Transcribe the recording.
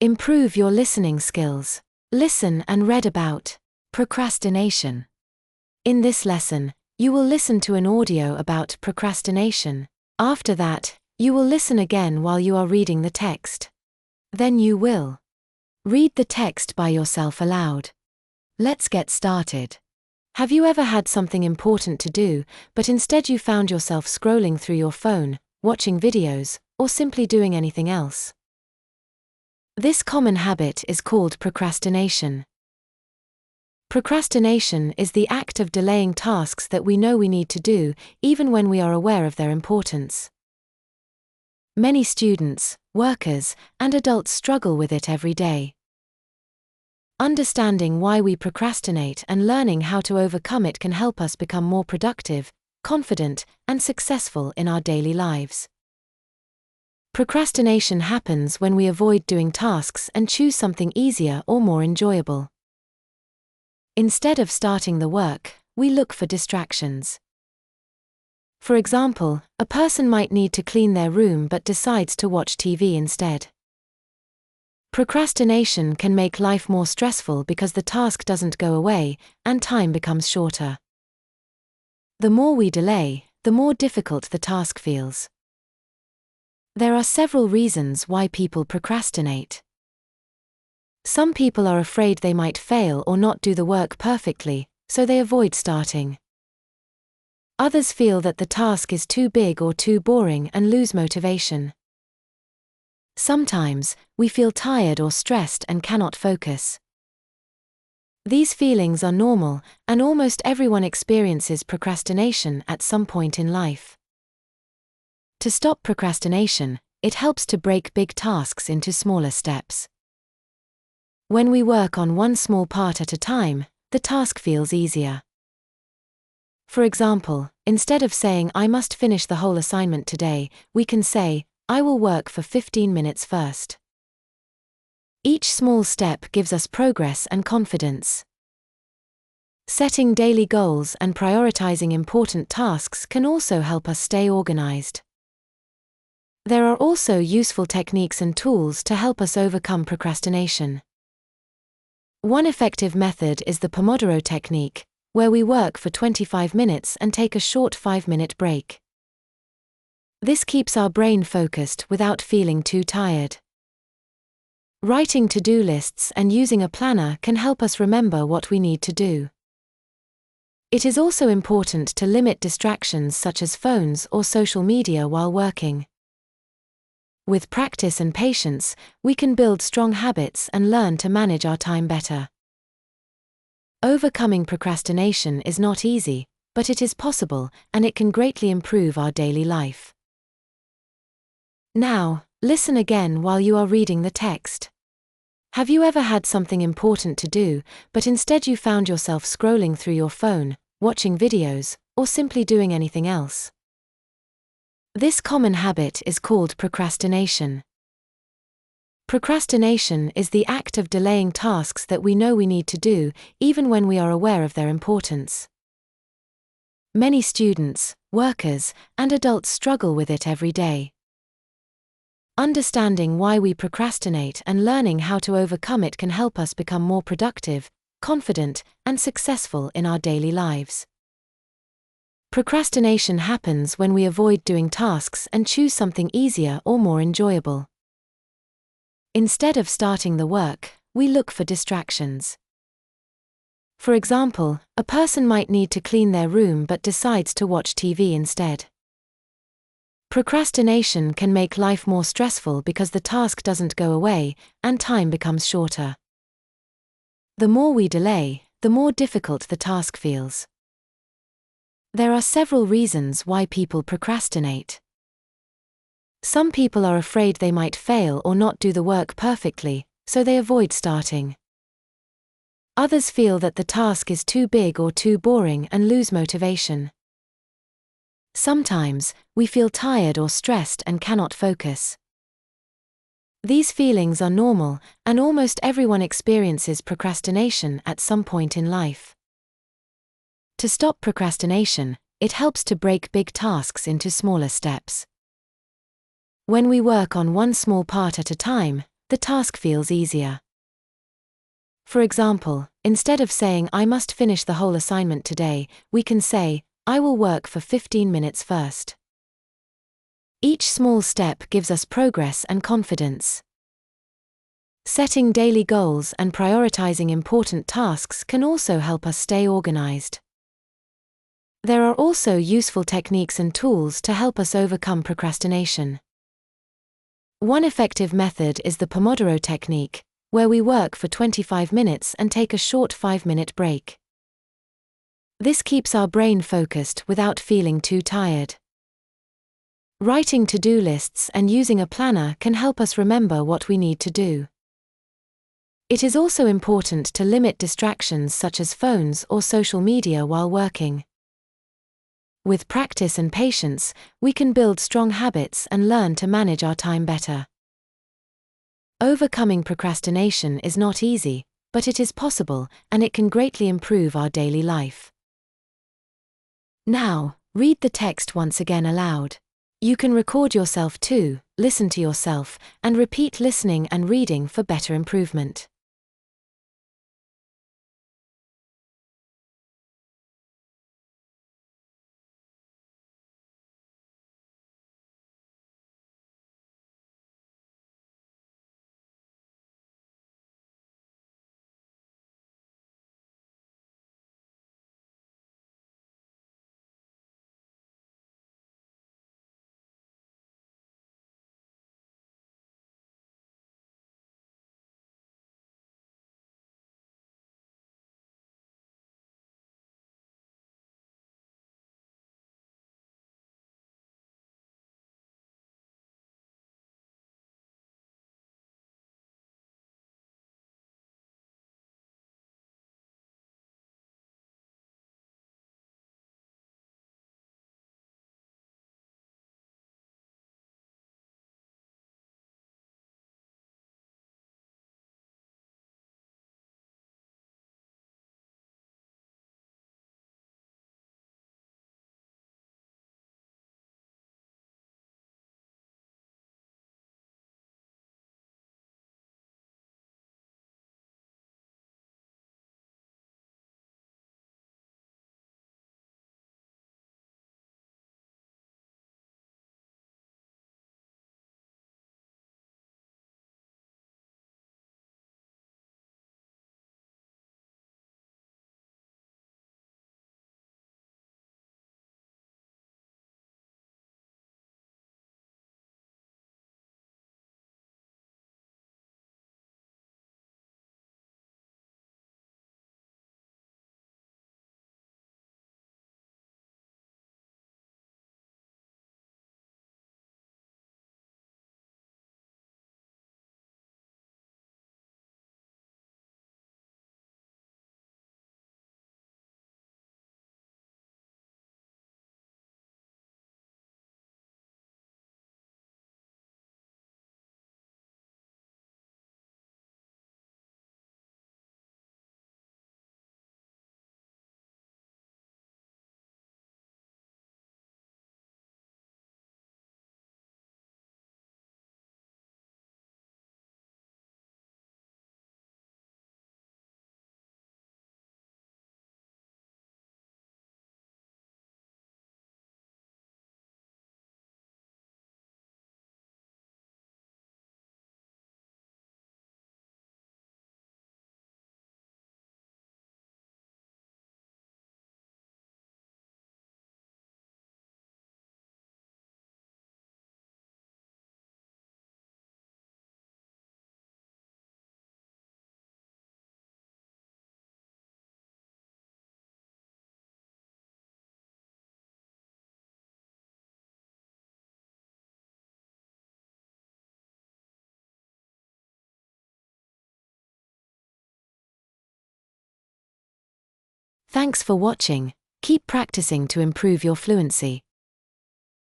Improve your listening skills. Listen and read about procrastination. In this lesson, you will listen to an audio about procrastination. After that, you will listen again while you are reading the text. Then you will read the text by yourself aloud. Let's get started. Have you ever had something important to do, but instead you found yourself scrolling through your phone, watching videos, or simply doing anything else? This common habit is called procrastination. Procrastination is the act of delaying tasks that we know we need to do, even when we are aware of their importance. Many students, workers, and adults struggle with it every day. Understanding why we procrastinate and learning how to overcome it can help us become more productive, confident, and successful in our daily lives. Procrastination happens when we avoid doing tasks and choose something easier or more enjoyable. Instead of starting the work, we look for distractions. For example, a person might need to clean their room but decides to watch TV instead. Procrastination can make life more stressful because the task doesn't go away, and time becomes shorter. The more we delay, the more difficult the task feels. There are several reasons why people procrastinate. Some people are afraid they might fail or not do the work perfectly, so they avoid starting. Others feel that the task is too big or too boring and lose motivation. Sometimes, we feel tired or stressed and cannot focus. These feelings are normal, and almost everyone experiences procrastination at some point in life. To stop procrastination, it helps to break big tasks into smaller steps. When we work on one small part at a time, the task feels easier. For example, instead of saying "I must finish the whole assignment today," we can say, "I will work for 15 minutes first." Each small step gives us progress and confidence. Setting daily goals and prioritizing important tasks can also help us stay organized. There are also useful techniques and tools to help us overcome procrastination. One effective method is the Pomodoro technique, where we work for 25 minutes and take a short 5-minute break. This keeps our brain focused without feeling too tired. Writing to-do lists and using a planner can help us remember what we need to do. It is also important to limit distractions such as phones or social media while working. With practice and patience, we can build strong habits and learn to manage our time better. Overcoming procrastination is not easy, but it is possible, and it can greatly improve our daily life. Now, listen again while you are reading the text. Have you ever had something important to do, but instead you found yourself scrolling through your phone, watching videos, or simply doing anything else? This common habit is called procrastination. Procrastination is the act of delaying tasks that we know we need to do, even when we are aware of their importance. Many students, workers, and adults struggle with it every day. Understanding why we procrastinate and learning how to overcome it can help us become more productive, confident, and successful in our daily lives. Procrastination happens when we avoid doing tasks and choose something easier or more enjoyable. Instead of starting the work, we look for distractions. For example, a person might need to clean their room but decides to watch TV instead. Procrastination can make life more stressful because the task doesn't go away, and time becomes shorter. The more we delay, the more difficult the task feels. There are several reasons why people procrastinate. Some people are afraid they might fail or not do the work perfectly, so they avoid starting. Others feel that the task is too big or too boring and lose motivation. Sometimes, we feel tired or stressed and cannot focus. These feelings are normal, and almost everyone experiences procrastination at some point in life. To stop procrastination, it helps to break big tasks into smaller steps. When we work on one small part at a time, the task feels easier. For example, instead of saying I must finish the whole assignment today, we can say, I will work for 15 minutes first. Each small step gives us progress and confidence. Setting daily goals and prioritizing important tasks can also help us stay organized. There are also useful techniques and tools to help us overcome procrastination. One effective method is the Pomodoro technique, where we work for 25 minutes and take a short 5-minute break. This keeps our brain focused without feeling too tired. Writing to-do lists and using a planner can help us remember what we need to do. It is also important to limit distractions such as phones or social media while working. With practice and patience, we can build strong habits and learn to manage our time better. Overcoming procrastination is not easy, but it is possible, and it can greatly improve our daily life. Now, read the text once again aloud. You can record yourself too, listen to yourself, and repeat listening and reading for better improvement. Thanks for watching. Keep practicing to improve your fluency.